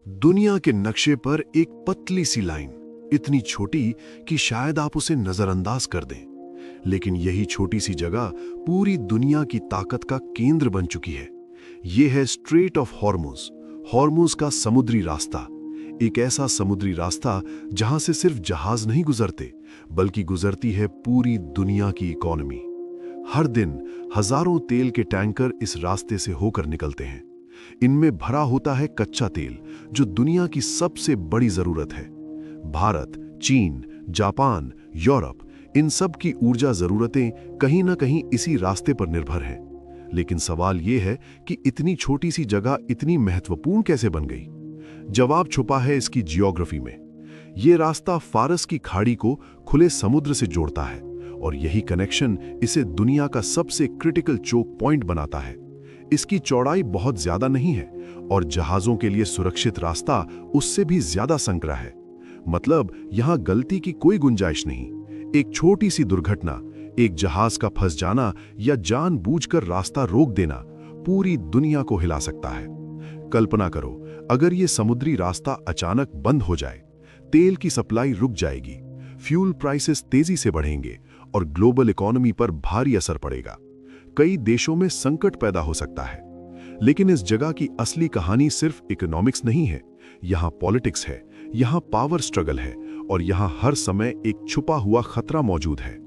दुनिया के नक्शे पर एक पतली सी लाइन, इतनी छोटी कि शायद आप उसे नजरअंदाज कर दें। लेकिन यही छोटी सी जगह पूरी दुनिया की ताकत का केंद्र बन चुकी है। यह है स्ट्रेट ऑफ हॉर्मुज, हॉर्मुज का समुद्री रास्ता। एक ऐसा समुद्री रास्ता जहां से सिर्फ जहाज नहीं गुजरते, बल्कि गुजरती है पूरी दुनिया की इकोनॉमी। हर दिन हजारों तेल के टैंकर इस रास्ते से होकर निकलते हैं। इनमें भरा होता है कच्चा तेल, जो दुनिया की सबसे बड़ी जरूरत है। भारत, चीन, जापान, यूरोप, इन सब की ऊर्जा जरूरतें कहीं ना कहीं इसी रास्ते पर निर्भर हैं। लेकिन सवाल यह है कि इतनी छोटी सी जगह इतनी महत्वपूर्ण कैसे बन गई? जवाब छुपा है इसकी जियोग्राफी में। यह रास्ता फारस की खाड़ी को खुले समुद्र से जोड़ता है, और यही कनेक्शन इसे दुनिया का सबसे क्रिटिकल चोक पॉइंट बनाता है। इसकी चौड़ाई बहुत ज्यादा नहीं है, और जहाजों के लिए सुरक्षित रास्ता उससे भी ज्यादा संकरा है। मतलब यहां गलती की कोई गुंजाइश नहीं। एक छोटी सी दुर्घटना, एक जहाज का फंस जाना या जानबूझकर रास्ता रोक देना पूरी दुनिया को हिला सकता है। कल्पना करो, अगर यह समुद्री रास्ता अचानक बंद हो जाए, तेल की सप्लाई रुक जाएगी, फ्यूल प्राइसेस तेजी से बढ़ेंगे और ग्लोबल इकोनॉमी पर भारी असर पड़ेगा। कई देशों में संकट पैदा हो सकता है। लेकिन इस जगह की असली कहानी सिर्फ इकोनॉमिक्स नहीं है। यहां पॉलिटिक्स है, यहां पावर स्ट्रगल है, और यहां हर समय एक छुपा हुआ खतरा मौजूद है।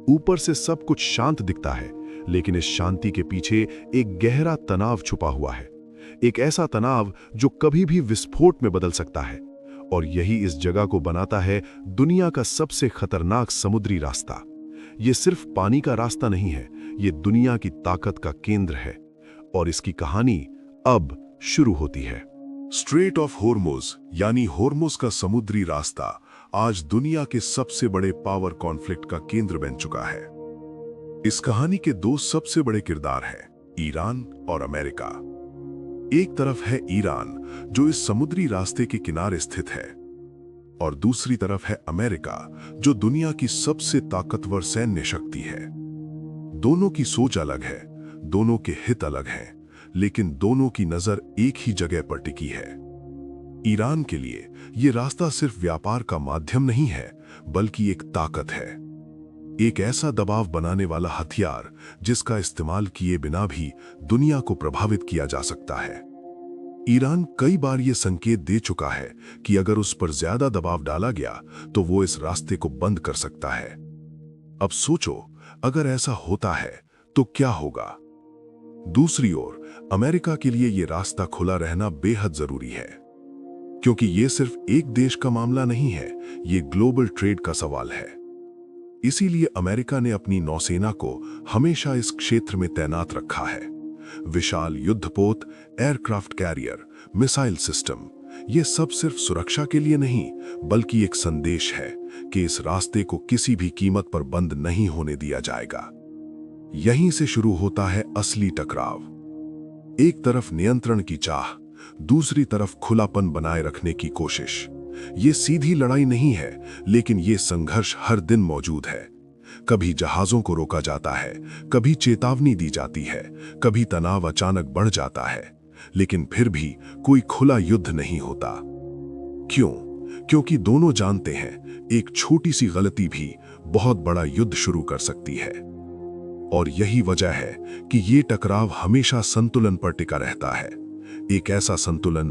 ऊपर से सब कुछ शांत दिखता है, लेकिन इस शांति के पीछे एक गहरा तनाव छुपा हुआ है। एक ऐसा तनाव जो कभी भी विस्फोट में बदल सकता है। और यही इस जगह को बनाता है दुनिया का सबसे खतरनाक समुद्री रास्ता। ये सिर्फ पानी का रास्ता नहीं है, ये दुनिया की ताकत का केंद्र है। और इसकी कहानी अब शुरू होती है। स्ट्रेट ऑफ हॉर्मुज यानी हॉर्मुज का समुद्री रास्ता आज दुनिया के सबसे बड़े पावर कॉन्फ्लिक्ट का केंद्र बन चुका है। इस कहानी के दो सबसे बड़े किरदार हैं, ईरान और अमेरिका। एक तरफ है ईरान, जो इस समुद्री रास्ते के किनारे स्थित है, और दूसरी तरफ है अमेरिका, जो दुनिया की सबसे ताकतवर सैन्य शक्ति है। दोनों की सोच अलग है, दोनों के हित अलग हैं, लेकिन दोनों की नजर एक ही जगह पर टिकी है। ईरान के लिए यह रास्ता सिर्फ व्यापार का माध्यम नहीं है, बल्कि एक ताकत है, एक ऐसा दबाव बनाने वाला हथियार जिसका इस्तेमाल किए बिना भी दुनिया को प्रभावित किया जा सकता है। ईरान कई बार यह संकेत दे चुका है कि अगर उस पर ज्यादा दबाव डाला गया तो वो इस रास्ते को बंद कर सकता है। अब सोचो, अगर ऐसा होता है तो क्या होगा? दूसरी ओर अमेरिका के लिए यह रास्ता खुला रहना बेहद जरूरी है, क्योंकि यह सिर्फ एक देश का मामला नहीं है, यह ग्लोबल ट्रेड का सवाल है। इसीलिए अमेरिका ने अपनी नौसेना को हमेशा इस क्षेत्र में तैनात रखा है। विशाल युद्धपोत, एयरक्राफ्ट कैरियर, मिसाइल सिस्टम, ये सब सिर्फ सुरक्षा के लिए नहीं, बल्कि एक संदेश है कि इस रास्ते को किसी भी कीमत पर बंद नहीं होने दिया जाएगा। यहीं से शुरू होता है असली टकराव। एक तरफ नियंत्रण की चाह, दूसरी तरफ खुलापन बनाए रखने की कोशिश। ये सीधी लड़ाई नहीं है, लेकिन ये संघर्ष हर दिन मौजूद है। कभी जहाजों को रोका जाता है, कभी चेतावनी दी जाती है, कभी तनाव अचानक बढ़ जाता है, लेकिन फिर भी कोई खुला युद्ध नहीं होता। क्यों? क्योंकि दोनों जानते हैं एक छोटी सी गलती भी बहुत बड़ा युद्ध शुरू कर सकती है। और यही वजह है कि ये टकराव हमेशा संतुलन पर टिका रहता है। एक ऐसा संतुलन,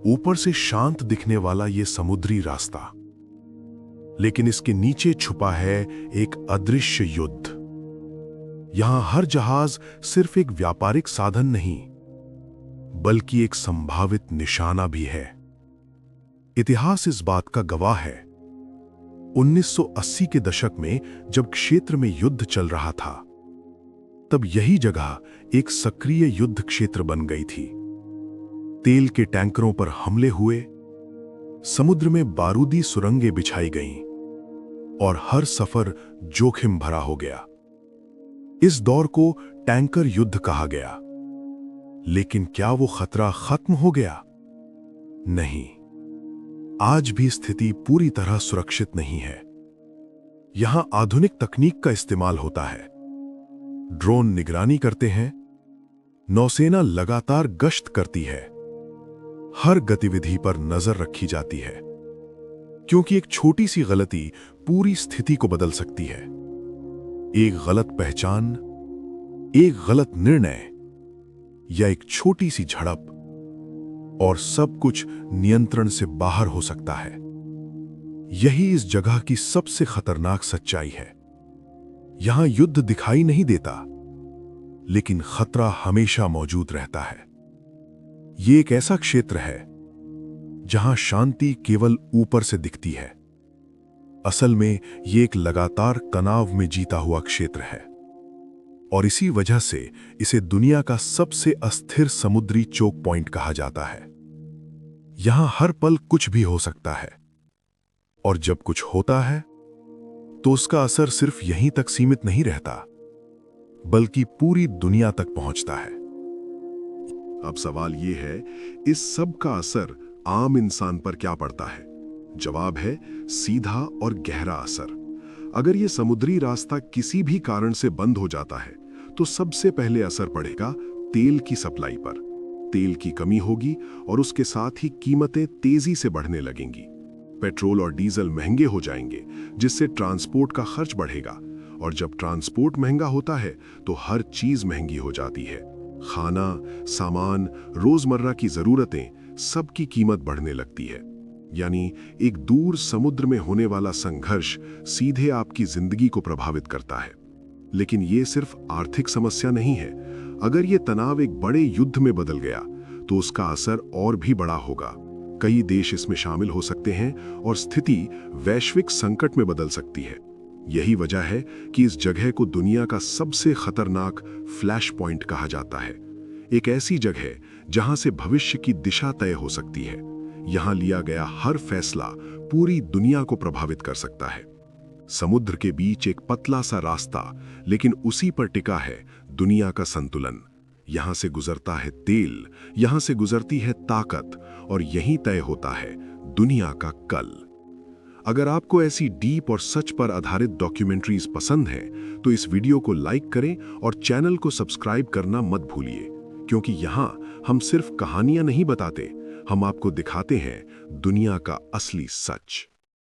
ऊपर से शांत दिखने वाला ये समुद्री रास्ता, लेकिन इसके नीचे छुपा है एक अदृश्य युद्ध। यहां हर जहाज सिर्फ एक व्यापारिक साधन नहीं, बल्कि एक संभावित निशाना भी है। इतिहास इस बात का गवाह है। 1980 के दशक में जब क्षेत्र में युद्ध चल रहा था, तब यही जगह एक सक्रिय युद्ध क्षेत्र बन गई थी। तेल के टैंकरों पर हमले हुए, समुद्र में बारूदी सुरंगें बिछाई गईं, और हर सफर जोखिम भरा हो गया। इस दौर को टैंकर युद्ध कहा गया। लेकिन क्या वो खतरा खत्म हो गया? नहीं, आज भी स्थिति पूरी तरह सुरक्षित नहीं है। यहां आधुनिक तकनीक का इस्तेमाल होता है। ड्रोन निगरानी करते हैं, नौसेना लगातार गश्त करती है, हर गतिविधि पर नजर रखी जाती है, क्योंकि एक छोटी सी गलती पूरी स्थिति को बदल सकती है। एक गलत पहचान, एक गलत निर्णय या एक छोटी सी झड़प और सब कुछ नियंत्रण से बाहर हो सकता है। यही इस जगह की सबसे खतरनाक सच्चाई है। यहां युद्ध दिखाई नहीं देता, लेकिन खतरा हमेशा मौजूद रहता है। ये एक ऐसा क्षेत्र है जहां शांति केवल ऊपर से दिखती है। असल में ये एक लगातार तनाव में जीता हुआ क्षेत्र है, और इसी वजह से इसे दुनिया का सबसे अस्थिर समुद्री चोक पॉइंट कहा जाता है। यहां हर पल कुछ भी हो सकता है, और जब कुछ होता है तो उसका असर सिर्फ यहीं तक सीमित नहीं रहता, बल्कि पूरी दुनिया तक पहुंचता है। अब सवाल यह है, इस सब का असर आम इंसान पर क्या पड़ता है? जवाब है सीधा और गहरा असर। अगर यह समुद्री रास्ता किसी भी कारण से बंद हो जाता है तो सबसे पहले असर पड़ेगा तेल की सप्लाई पर। तेल की कमी होगी और उसके साथ ही कीमतें तेजी से बढ़ने लगेंगी। पेट्रोल और डीजल महंगे हो जाएंगे, जिससे ट्रांसपोर्ट का खर्च बढ़ेगा, और जब ट्रांसपोर्ट महंगा होता है तो हर चीज महंगी हो जाती है। खाना, सामान, रोजमर्रा की जरूरतें, सबकी कीमत बढ़ने लगती है। यानी एक दूर समुद्र में होने वाला संघर्ष सीधे आपकी जिंदगी को प्रभावित करता है। लेकिन यह सिर्फ आर्थिक समस्या नहीं है। अगर यह तनाव एक बड़े युद्ध में बदल गया तो उसका असर और भी बड़ा होगा। कई देश इसमें शामिल हो सकते हैं और स्थिति वैश्विक संकट में बदल सकती है। यही वजह है कि इस जगह को दुनिया का सबसे खतरनाक फ्लैश पॉइंट कहा जाता है। एक ऐसी जगह जहां से भविष्य की दिशा तय हो सकती है। यहां लिया गया हर फैसला पूरी दुनिया को प्रभावित कर सकता है। समुद्र के बीच एक पतला सा रास्ता, लेकिन उसी पर टिका है दुनिया का संतुलन। यहां से गुजरता है तेल, यहां से गुजरती है ताकत, और यहीं तय होता है दुनिया का कल। अगर आपको ऐसी डीप और सच पर आधारित डॉक्यूमेंट्रीज पसंद हैं, तो इस वीडियो को लाइक करें और चैनल को सब्सक्राइब करना मत भूलिए, क्योंकि यहां हम सिर्फ कहानियां नहीं बताते, हम आपको दिखाते हैं दुनिया का असली सच।